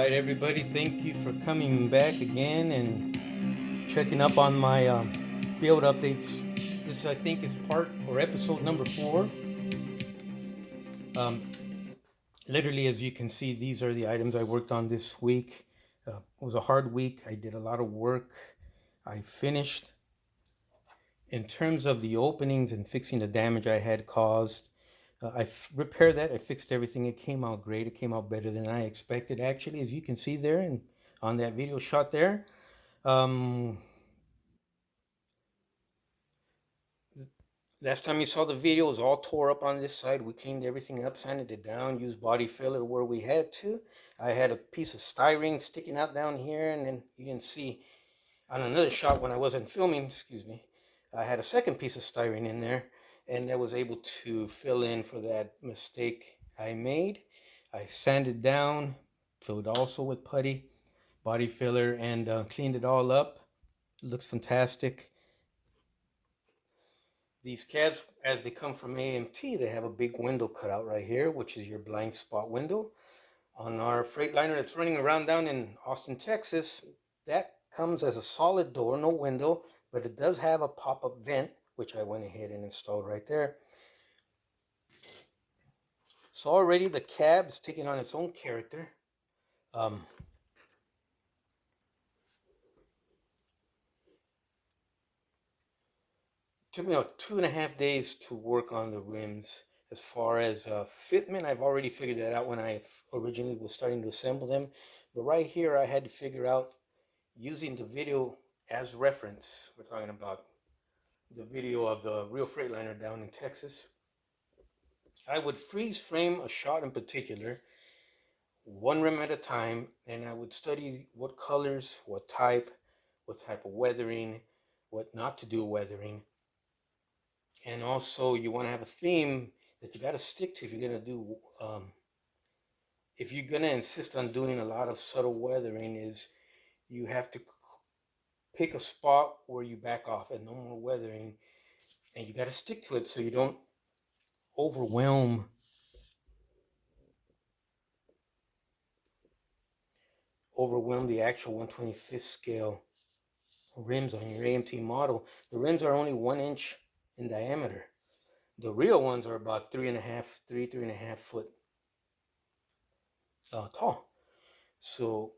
right, everybody, thank you for coming back again and checking up on my build updates. This, I think, is part or episode number 4. Um, Literally, as you can see, these are the items I worked on this week. It was a hard week. I did a lot of work. I finished. In terms of the openings and fixing the damage I had caused, repaired that. I fixed everything. It came out great. It came out better than I expected, actually, as you can see there and on that video shot there. Um, Last time you saw the video, it was all tore up on this side. We cleaned everything up, sanded it down, used body filler where we had to. I had a piece of styrene sticking out down here, and then you didn't see on another shot when I wasn't filming, excuse me, I had a second piece of styrene in there, and I was able to fill in for that mistake I made. I sanded down, filled also with putty, body filler, and cleaned it all up. It looks fantastic. These cabs, as they come from AMT, they have a big window cut out right here, which is your blind spot window. On our Freightliner that's running around down in Austin, Texas, that comes as a solid door, no window, but it does have a pop-up vent, which I went ahead and installed right there. So already the cab is taking on its own character. Took me about 2.5 days to work on the rims. As far as fitment, I've already figured that out when I originally was starting to assemble them. But right here, I had to figure out using the video as reference. We're talking about the video of the real Freightliner down in Texas. I would freeze frame a shot in particular, one rim at a time, and I would study what colors, what type of weathering, what not to do weathering. And also, you want to have a theme that you got to stick to if you're going to do. If you're going to insist on doing a lot of subtle weathering, is you have to pick a spot where you back off and no more weathering, and you got to stick to it so you don't overwhelm the actual 125th scale rims on your AMT model. The rims are only 1 inch in diameter. The real ones are about 3.5 foot tall. So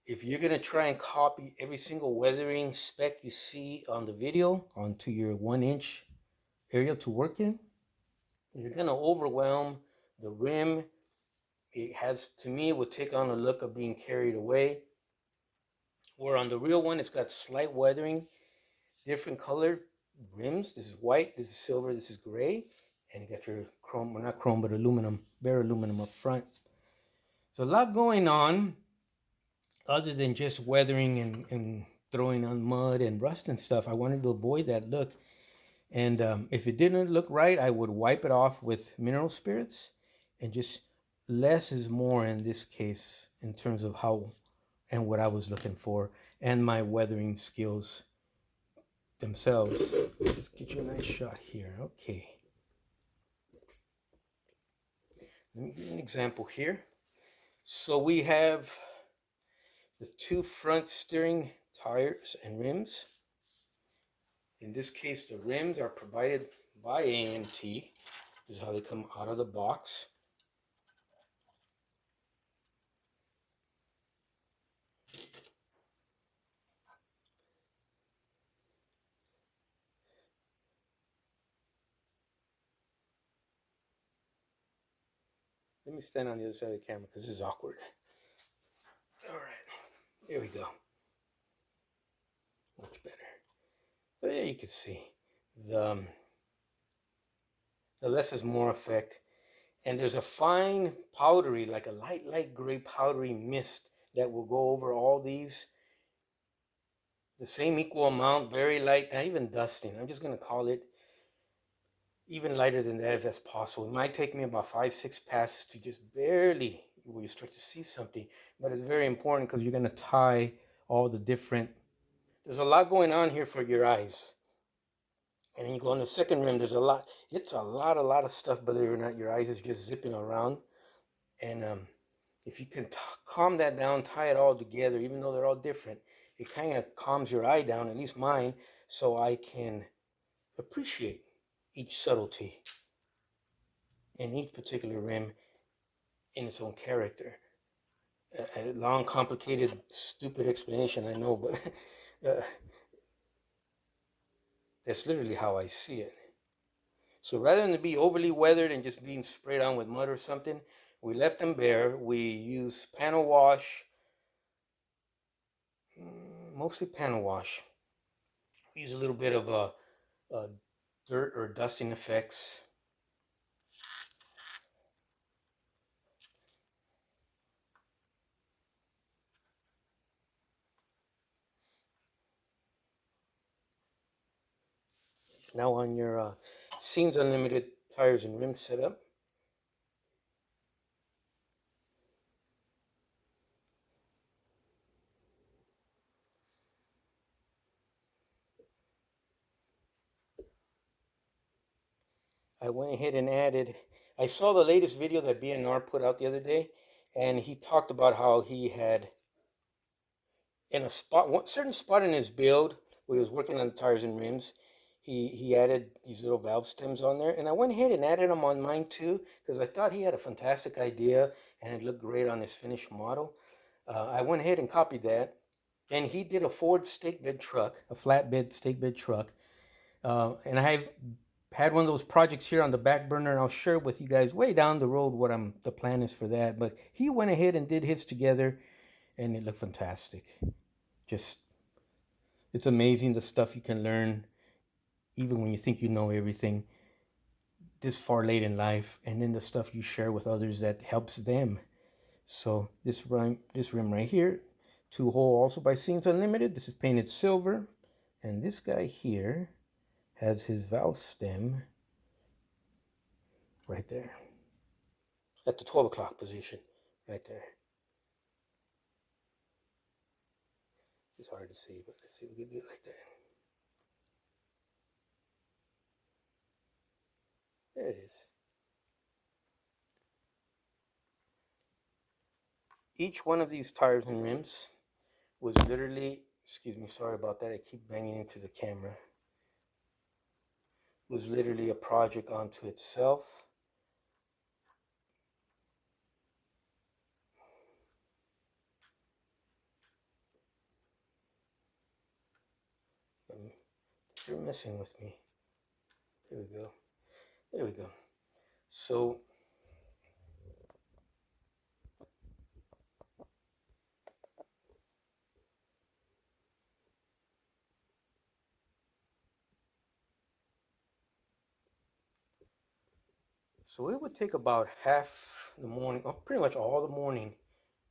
if you're gonna try and copy every single weathering spec you see on the video onto your 1 inch area to work in, you're gonna overwhelm the rim. It has, to me, it would take on a look of being carried away. Where on the real one, it's got slight weathering, different colored rims. This is white, this is silver, this is gray, and you got your chrome, well, not chrome, but aluminum, bare aluminum up front. So a lot going on other than just weathering and throwing on mud and rust and stuff. I wanted to avoid that look. And if it didn't look right, I would wipe it off with mineral spirits, and just less is more in this case in terms of how and what I was looking for and my weathering skills themselves. Let's get you a nice shot here. Okay. Let me give you an example here. So we have the 2 front steering tires and rims. In this case, the rims are provided by AMT. This is how they come out of the box. Let me stand on the other side of the camera because this is awkward. All right, there we go. Much better. So there you can see the less is more effect. And there's a fine powdery, like a light gray powdery mist that will go over all these. The same equal amount, very light, not even dusting. I'm just going to call it even lighter than that if that's possible. It might take me about 5-6 passes to just barely, where you start to see something. But it's very important because you're going to tie all the different, there's a lot going on here for your eyes. And then you go on the second rim, there's a lot, it's a lot of stuff, believe it or not. Your eyes is just zipping around. And if you can calm that down, tie it all together, even though they're all different, it kind of calms your eye down, at least mine, so I can appreciate each subtlety in each particular rim in its own character. A long, complicated, stupid explanation, I know, but that's literally how I see it. So rather than be overly weathered and just being sprayed on with mud or something, we left them bare. We use panel wash, mostly panel wash. We use a little bit of dirt or dusting effects. Now on your Scenes Unlimited tires and rim setup, I went ahead and added, I saw the latest video that BNR put out the other day, and he talked about how he had, in a spot, one certain spot in his build where he was working on the tires and rims, he added these little valve stems on there, and I went ahead and added them on mine too, because I thought he had a fantastic idea, and it looked great on his finished model. I went ahead and copied that, and he did a Ford stake bed truck, a flatbed stake bed truck, and I've had one of those projects here on the back burner, and I'll share with you guys way down the road what the plan is for that. But he went ahead and did his together, and it looked fantastic. Just, it's amazing the stuff you can learn, even when you think you know everything, this far late in life, and then the stuff you share with others that helps them. So this rim right here, 2-hole also by Scenes Unlimited. This is painted silver, and this guy here has his valve stem right there at the 12 o'clock position, right there. It's hard to see, but let's see if we can do it like that. There it is. Each one of these tires and rims was literally, excuse me, sorry about that, I keep banging into the camera, was literally a project unto itself. They're messing with me. There we go. There we go. So it would take about half the morning, or pretty much all the morning,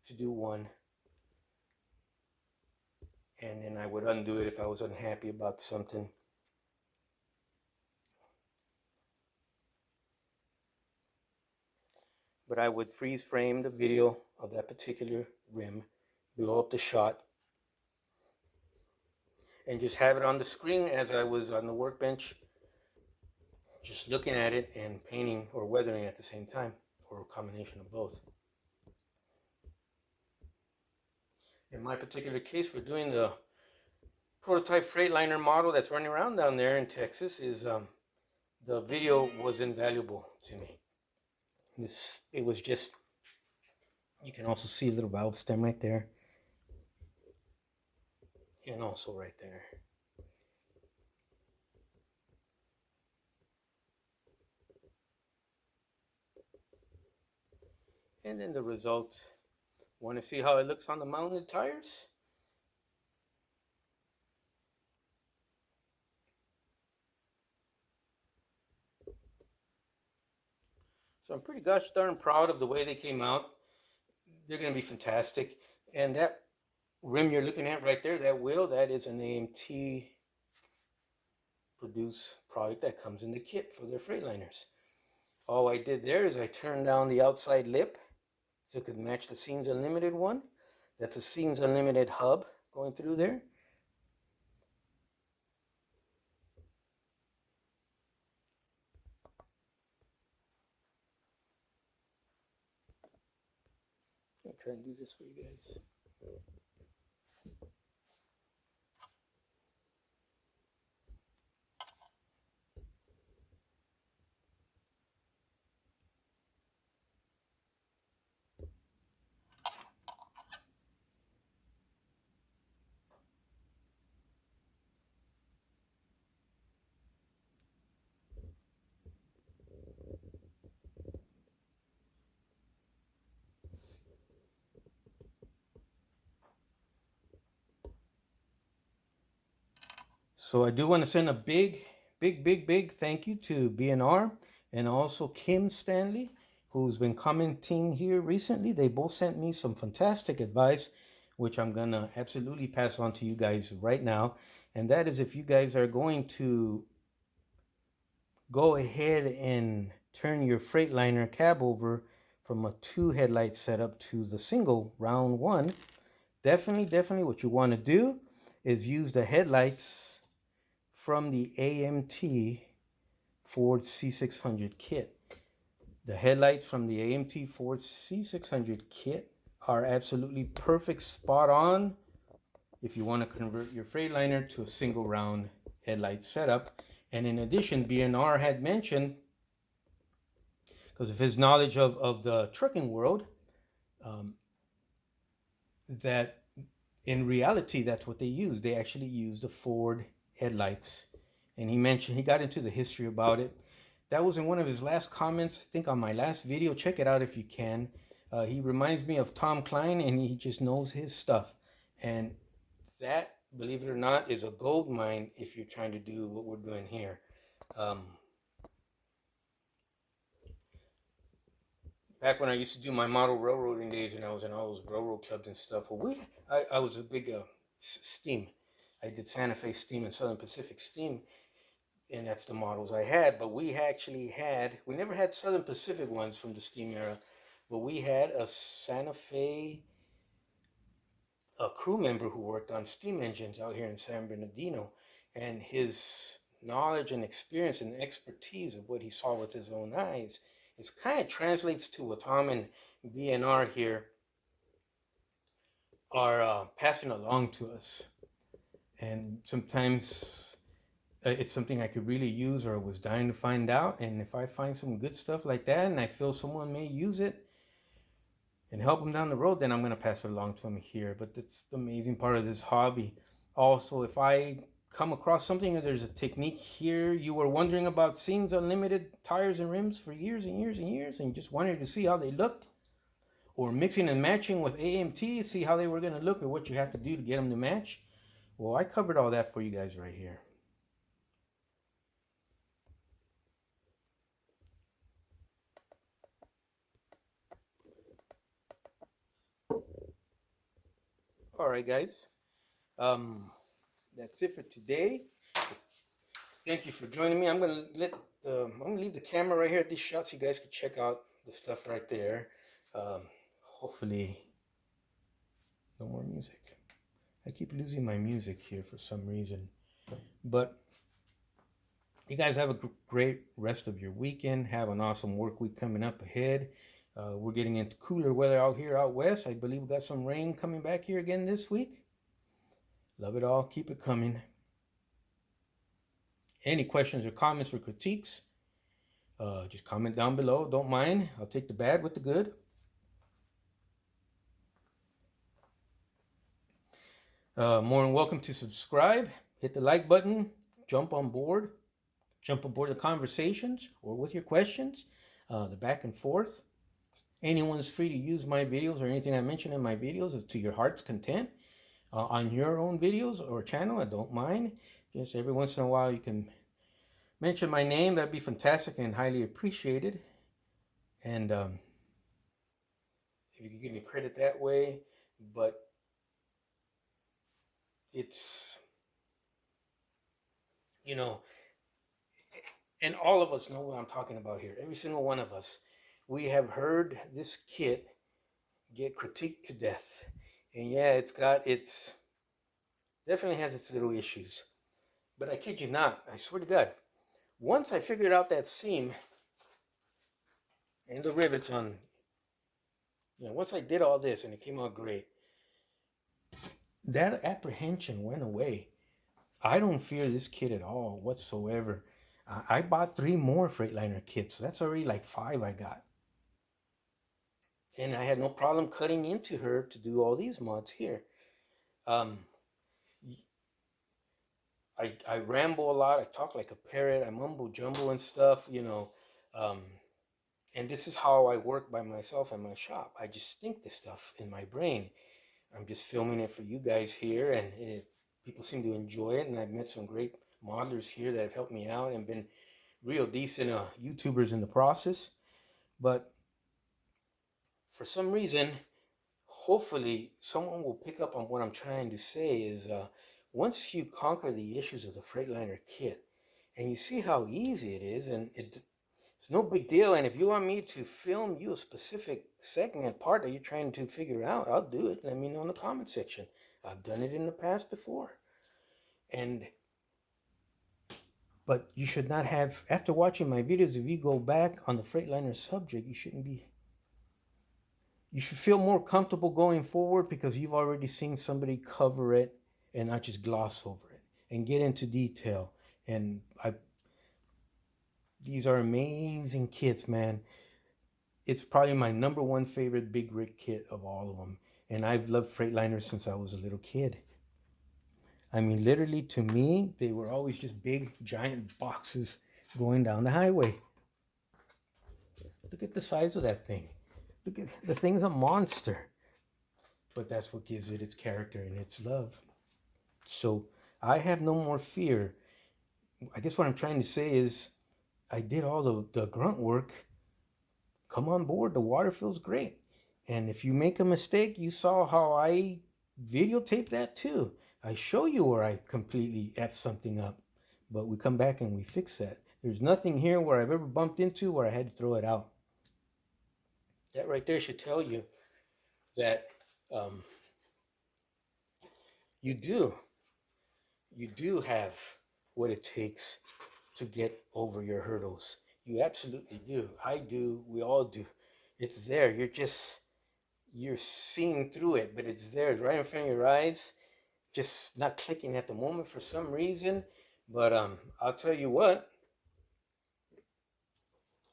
to do one. And then I would undo it if I was unhappy about something. But I would freeze frame the video of that particular rim, blow up the shot, and just have it on the screen as I was on the workbench, just looking at it and painting or weathering at the same time, or a combination of both. In my particular case, for doing the prototype Freightliner model that's running around down there in Texas, is the video was invaluable to me. It was just, you can also see a little valve stem right there, and also right there. And then the result. Want to see how it looks on the mounted tires? So I'm pretty gosh darn proud of the way they came out. They're going to be fantastic. And that rim you're looking at right there, that wheel, that is an AMT produced product that comes in the kit for their Freightliners. All I did there is I turned down the outside lip so it could match the Scenes Unlimited one. That's a Scenes Unlimited hub going through there. try and do this for you guys. So I do want to send a big thank you to BNR and also Kim Stanley, who's been commenting here recently. They both sent me some fantastic advice, which I'm going to absolutely pass on to you guys right now. And that is, if you guys are going to go ahead and turn your Freightliner cab over from a 2 headlight setup to the single round 1, definitely what you want to do is use the headlights from the AMT Ford C600 kit. The headlights from the AMT Ford C600 kit are absolutely perfect, spot on, if you want to convert your Freightliner to a single round headlight setup. And in addition, BNR had mentioned, because of his knowledge of the trucking world, that in reality, that's what they use. They actually use the Ford headlights. And he mentioned, he got into the history about it. That was in one of his last comments, I think on my last video. Check it out if you can. He reminds me of Tom Klein, and he just knows his stuff. And that, believe it or not, is a gold mine if you're trying to do what we're doing here. Back when I used to do my model railroading days, and I was in all those railroad clubs and stuff, I was a big steam. I did Santa Fe Steam and Southern Pacific Steam, and that's the models I had. But we never had Southern Pacific ones from the steam era, but we had a Santa Fe crew member who worked on steam engines out here in San Bernardino, and his knowledge and experience and expertise of what he saw with his own eyes, it kind of translates to what Tom and BNR here are passing along to us. And sometimes it's something I could really use or was dying to find out. And if I find some good stuff like that and I feel someone may use it and help them down the road, then I'm going to pass it along to them here. But that's the amazing part of this hobby. Also, if I come across something or there's a technique here you were wondering about, Scenes Unlimited tires and rims for years and years and years, and you just wanted to see how they looked, or mixing and matching with AMT, see how they were going to look or what you have to do to get them to match, well, I covered all that for you guys right here. All right, guys. That's it for today. Thank you for joining me. I'm gonna leave the camera right here at this shot so you guys can check out the stuff right there. Hopefully, no more music. I keep losing my music here for some reason. But you guys have a great rest of your weekend. Have an awesome work week coming up ahead. We're getting into cooler weather out here out west. I believe we got some rain coming back here again this week. Love it all. Keep it coming. Any questions or comments or critiques, just comment down below. Don't mind. I'll take the bad with the good. More than welcome to subscribe. Hit the like button. Jump aboard the conversations or with your questions, the back and forth. Anyone's free to use my videos or anything I mention in my videos is to your heart's content. On your own videos or channel, I don't mind. Just every once in a while you can mention my name. That'd be fantastic and highly appreciated. And if you could give me credit that way, but it's, and all of us know what I'm talking about here. Every single one of us. We have heard this kit get critiqued to death. And yeah, it's definitely has its little issues. But I kid you not, I swear to God, once I figured out that seam and the rivets on Once I did all this and it came out great, that apprehension went away. I don't fear this kit at all whatsoever. I bought three more Freightliner kits. That's already like five I got. And I had no problem cutting into her to do all these mods here. Um, I ramble a lot. I talk like a parrot. I mumble jumble and stuff, Um, and this is how I work by myself in my shop. I just think this stuff in my brain. I'm just filming it for you guys here, and people seem to enjoy it. And I've met some great modelers here that have helped me out and been real decent YouTubers in the process. But for some reason, hopefully, someone will pick up on what I'm trying to say is once you conquer the issues of the Freightliner kit and you see how easy it is, and it's no big deal. And if you want me to film you a specific segment part that you're trying to figure out, I'll do it. Let me know in the comment section. I've done it in the past before. And but you should not have, after watching my videos, if you go back on the Freightliner subject, you should feel more comfortable going forward because you've already seen somebody cover it and not just gloss over it and get into detail. And these are amazing kits, man. It's probably my number one favorite big rig kit of all of them. And I've loved Freightliners since I was a little kid. I mean, literally, to me, they were always just big, giant boxes going down the highway. Look at the size of that thing. Look at the thing's a monster. But that's what gives it its character and its love. So I have no more fear. I guess what I'm trying to say is I did all the grunt work. Come on board. The water feels great. And if you make a mistake, you saw how I videotaped that too. I show you where I completely F something up, but we come back and we fix that. There's nothing here where I've ever bumped into where I had to throw it out. That right there should tell you that um, you do have what it takes to get over your hurdles. You absolutely do. I do. We all do. It's there. You're seeing through it, but it's there, right in front of your eyes. Just not clicking at the moment for some reason. But I'll tell you what.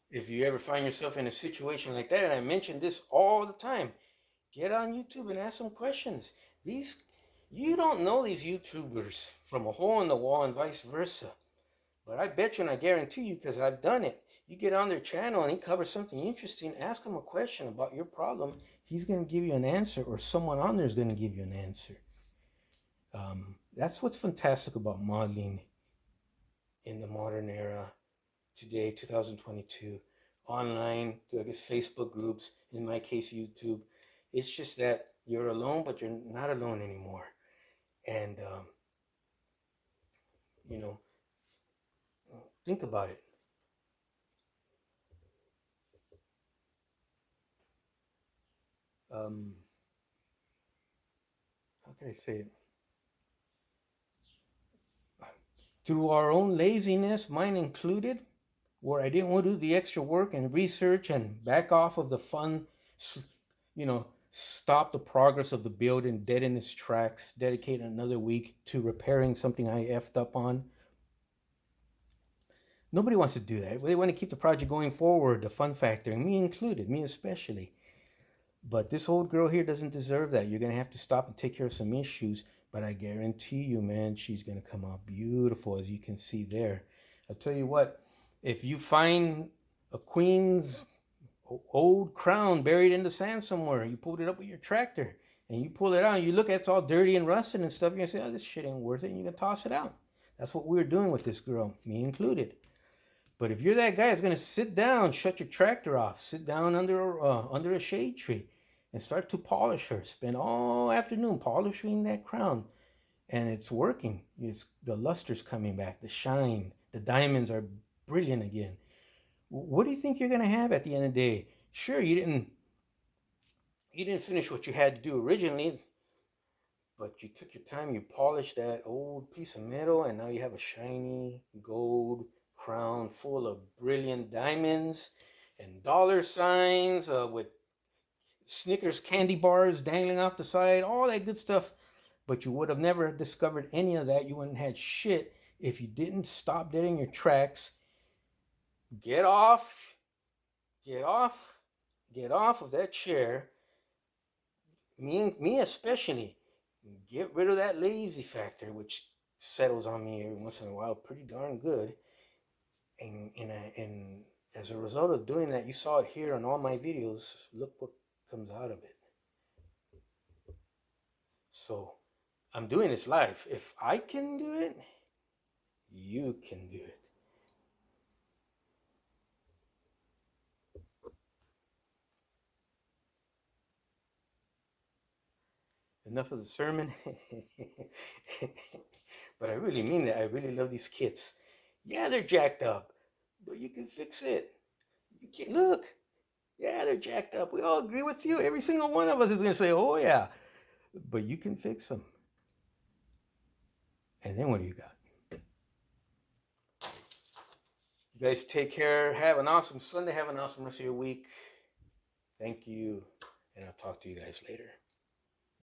If you ever find yourself in a situation like that, and I mention this all the time, get on YouTube and ask some questions. These You don't know these YouTubers from a hole in the wall and vice versa. But I bet you and I guarantee you, because I've done it, you get on their channel and he covers something interesting, ask him a question about your problem, he's going to give you an answer, or someone on there is going to give you an answer. That's what's fantastic about modeling in the modern era, today, 2022, online, I guess Facebook groups, in my case, YouTube. It's just that you're alone, but you're not alone anymore. And, you know, think about it. Um, how can I say it? Through our own laziness, mine included, where I didn't want to do the extra work and research and back off of the fun, stop the progress of the build and dead in its tracks, dedicate another week to repairing something I effed up on. Nobody wants to do that. They want to keep the project going forward, the fun factor, and me included, me especially. But this old girl here doesn't deserve that. You're going to have to stop and take care of some issues. But I guarantee you, man, she's going to come out beautiful, as you can see there. I'll tell you what, if you find a queen's old crown buried in the sand somewhere, you pulled it up with your tractor, and you pull it out, and you look at it's all dirty and rusted and stuff, you're going to say, oh, this shit ain't worth it, and you're going to toss it out. That's what we were doing with this girl, me included. But if you're that guy that's going to sit down, shut your tractor off, sit down under a shade tree, and start to polish her, spend all afternoon polishing that crown, and it's working. The luster's coming back, the shine, the diamonds are brilliant again. What do you think you're going to have at the end of the day? Sure, you didn't finish what you had to do originally, but you took your time, you polished that old piece of metal, and now you have a shiny gold crown full of brilliant diamonds and dollar signs with Snickers candy bars dangling off the side, all that good stuff. But you would have never discovered any of that. You wouldn't have had shit if you didn't stop dead in your tracks. Get off, get off, get off of that chair. Me especially. Get rid of that lazy factor, which settles on me every once in a while pretty darn good. And as a result of doing that, you saw it here on all my videos. Look what comes out of it. So I'm doing this live. If I can do it, you can do it. Enough of the sermon. But I really mean that. I really love these kits. Yeah, they're jacked up, but you can fix it. You can look. Yeah, they're jacked up. We all agree with you. Every single one of us is going to say, "Oh yeah," but you can fix them. And then what do you got? You guys take care. Have an awesome Sunday. Have an awesome rest of your week. Thank you. And I'll talk to you guys later.